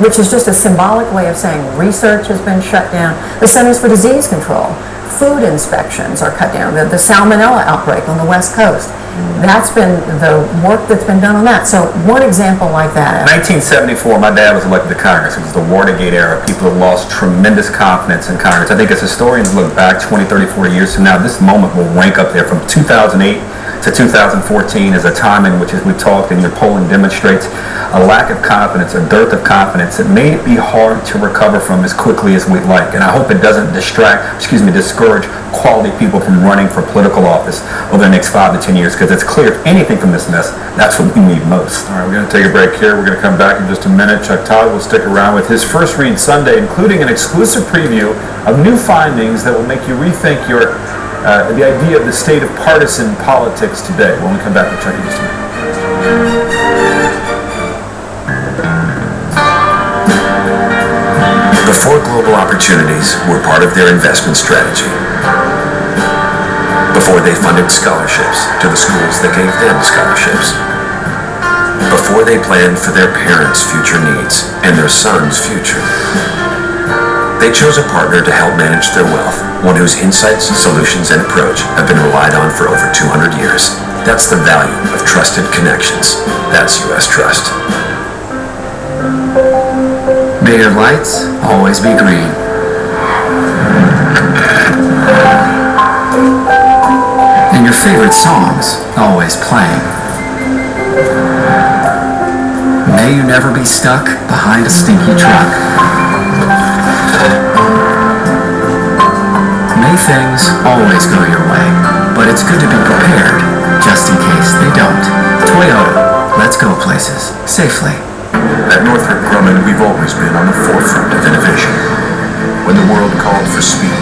which is just a symbolic way of saying research has been shut down. The Centers for Disease Control, food inspections are cut down. The salmonella outbreak on the West Coast, that's been the work that's been done on that. So one example like that. 1974, my dad was elected to Congress. It was the Watergate era. People have lost tremendous confidence in Congress. I think as historians look back 20, 30, 40 years from now, this moment will rank up there from 2008 to 2014 as a time in which, as we talked and your polling demonstrates, a lack of confidence, a dearth of confidence that may be hard to recover from as quickly as we'd like. And I hope it doesn't discourage quality people from running for political office over the next 5 to 10 years, because it's clear if anything from this mess, that's what we need most. All right, we're going to take a break here. We're going to come back in just a minute. Chuck Todd will stick around with his First Read Sunday, including an exclusive preview of new findings that will make you rethink the idea of the state of partisan politics today. When we come back, we'll check in just a minute. Before global opportunities were part of their investment strategy. Before they funded scholarships to the schools that gave them scholarships. Before they planned for their parents' future needs and their sons' future. They chose a partner to help manage their wealth, one whose insights, solutions, and approach have been relied on for over 200 years. That's the value of trusted connections. That's U.S. Trust. May your lights always be green. And your favorite songs always playing. May you never be stuck behind a stinky truck. May things always go your way, but it's good to be prepared, just in case they don't. Toyota, let's go places, safely. At Northrop Grumman, we've always been on the forefront of innovation. When the world called for speed.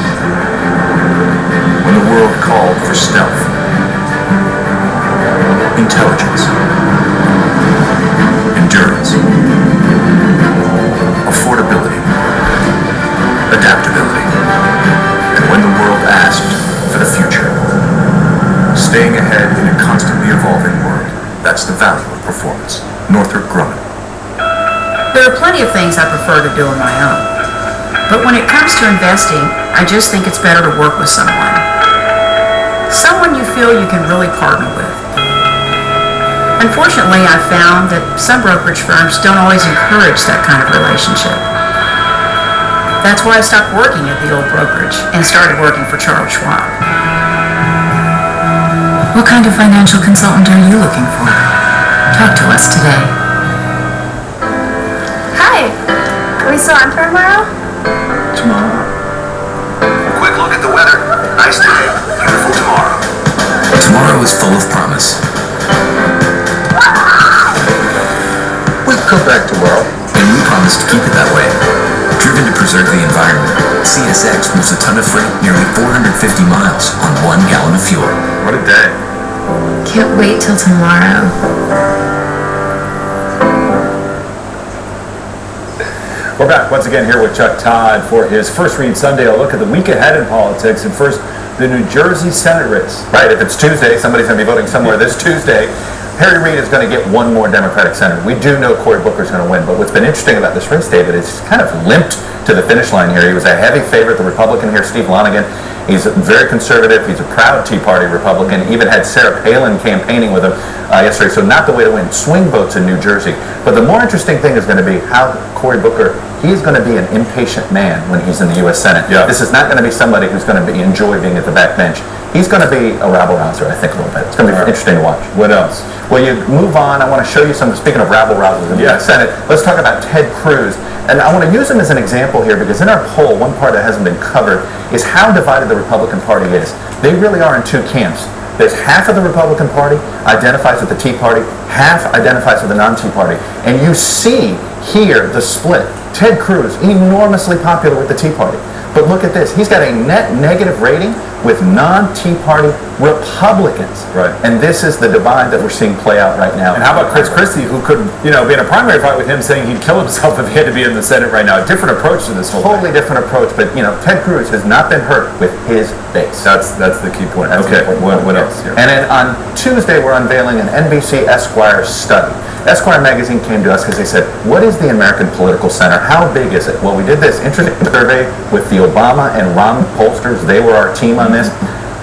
When the world called for stealth. Intelligence. Endurance. Affordability. Adaptability. And when the world asked for the future. Staying ahead in a constantly evolving world. That's the value of performance. Northrop Grumman. There are plenty of things I prefer to do on my own. But when it comes to investing, I just think it's better to work with someone. Someone you feel you can really partner with. Unfortunately, I've found that some brokerage firms don't always encourage that kind of relationship. That's why I stopped working at the old brokerage and started working for Charles Schwab. What kind of financial consultant are you looking for? Talk to us today. Hi, are we still on for tomorrow? Tomorrow. Quick look at the weather. Nice day. Beautiful tomorrow. Tomorrow is full of promise. We'll come back tomorrow. And we promise to keep it that way. Driven to preserve the environment, CSX moves a ton of freight nearly 450 miles on 1 gallon of fuel. What a day. Can't wait till tomorrow. We're back once again here with Chuck Todd for his First Read Sunday. A look at the week ahead in politics. And first, the New Jersey Senate race. Right, if it's Tuesday, somebody's going to be voting somewhere this Tuesday. Harry Reid is going to get one more Democratic senator. We do know Cory Booker is going to win, but what's been interesting about this race, David, is he's kind of limped to the finish line here. He was a heavy favorite, the Republican here, Steve Lonegan. He's very conservative. He's a proud Tea Party Republican. Even had Sarah Palin campaigning with him yesterday. So not the way to win swing votes in New Jersey. But the more interesting thing is going to be how Cory Booker, he's going to be an impatient man when he's in the U.S. Senate. Yeah. This is not going to be somebody who's going to enjoy being at the back bench. He's going to be a rabble-rouser, I think, a little bit. It's going to be interesting to watch. What else? Well, you move on. I want to show you some, speaking of rabble-rousers in the Senate, let's talk about Ted Cruz. And I want to use him as an example here because in our poll, one part that hasn't been covered is how divided the Republican Party is. They really are in two camps. There's half of the Republican Party identifies with the Tea Party, half identifies with the non-Tea Party. And you see here the split. Ted Cruz, enormously popular with the Tea Party. But look at this. He's got a net negative rating with non-Tea Party Republicans. Right. And this is the divide that we're seeing play out right now. And how about Chris Christie, who could, be in a primary fight with him saying he'd kill himself if he had to be in the Senate right now? A different approach to this whole thing. Totally different approach, but, Ted Cruz has not been hurt with his base. That's the key point. Okay, what else here? And then on Tuesday, we're unveiling an NBC Esquire study. Esquire magazine came to us because they said, what is the American political center? How big is it? Well, we did this interesting survey with the Obama and Romney pollsters. They were our team on this.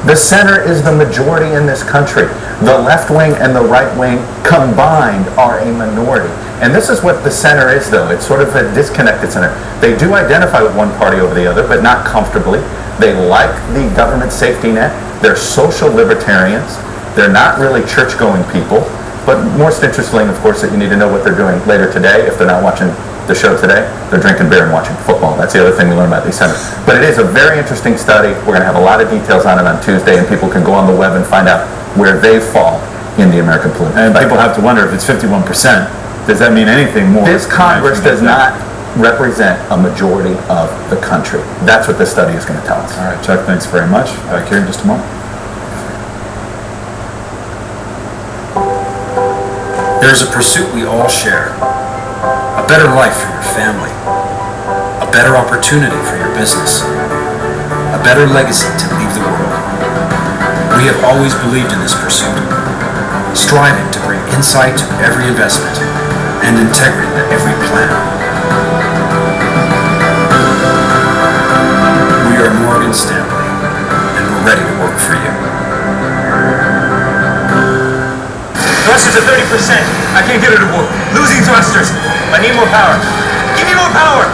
The center is the majority in this country. The left wing and the right wing combined are a minority. And this is what the center is, though. It's sort of a disconnected center. They do identify with one party over the other, but not comfortably. They like the government safety net. They're social libertarians. They're not really church-going people. But most interestingly, of course, that you need to know what they're doing later today. If they're not watching the show today, they're drinking beer and watching football. That's the other thing we learn about these centers. But it is a very interesting study. We're going to have a lot of details on it on Tuesday, and people can go on the web and find out where they fall in the American political And spectrum. people have to wonder if it's 51%. Does that mean anything more? This Congress does not represent a majority of the country. That's what this study is going to tell us. All right, Chuck, thanks very much. Back here in just a moment. There's a pursuit we all share. A better life for your family. A better opportunity for your business. A better legacy to leave the world. We have always believed in this pursuit, striving to bring insight to every investment and integrity to every plan. We are Morgan Stanley, and we're ready to work for you. Thrusters at 30%. I can't get her to work. Losing thrusters. I need more power. Give me more power!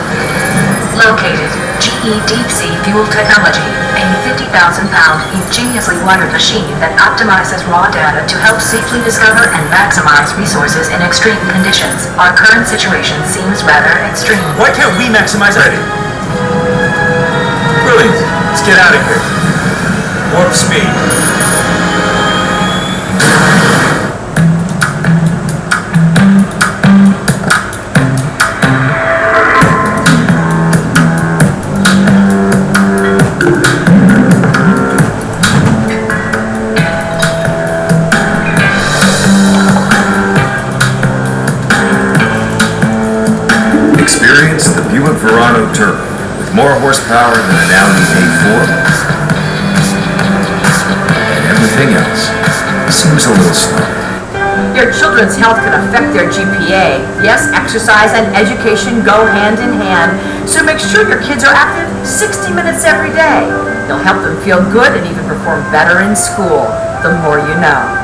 Located, GE Deep Sea Fuel Technology, a 50,000-pound ingeniously wired machine that optimizes raw data to help safely discover and maximize resources in extreme conditions. Our current situation seems rather extreme. Why can't we maximize our... Brilliant. Let's get out of here. Warp speed. Experience the Buick Verano Turbo with more horsepower than an Audi A4. And everything else seems a little slow. Your children's health can affect their GPA. Yes, exercise and education go hand in hand. So make sure your kids are active 60 minutes every day. You'll help them feel good and even perform better in school. The more you know.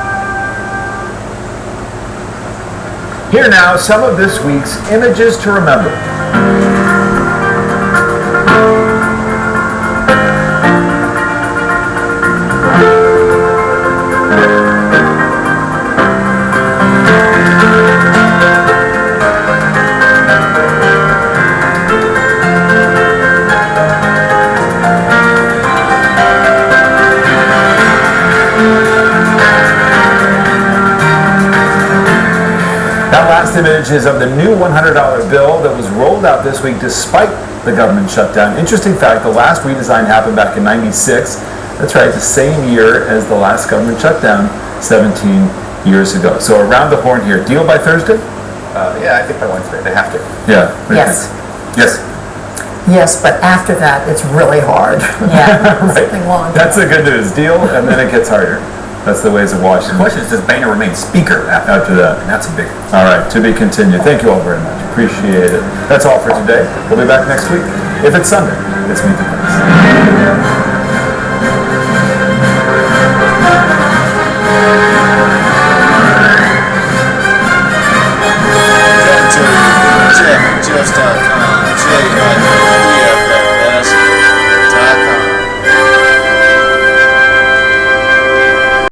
Here now, some of this week's images to remember. Image is of the new $100 bill that was rolled out this week despite the government shutdown. Interesting fact, the last redesign happened back in '96. That's right, the same year as the last government shutdown 17 years ago. So around the horn here. Deal by Thursday? Yeah, I think by Wednesday. They have to. Yeah. Yes. Yes. Yes, but after that, it's really hard. Yeah. Right. Something long. That's the good news. Deal, and then it gets harder. That's the ways of Washington. The question is, does Boehner remain Speaker after that? And that's a big... All right, to be continued. Thank you all very much. Appreciate it. That's all for today. We'll be back next week. If it's Sunday, it's Meet the Press.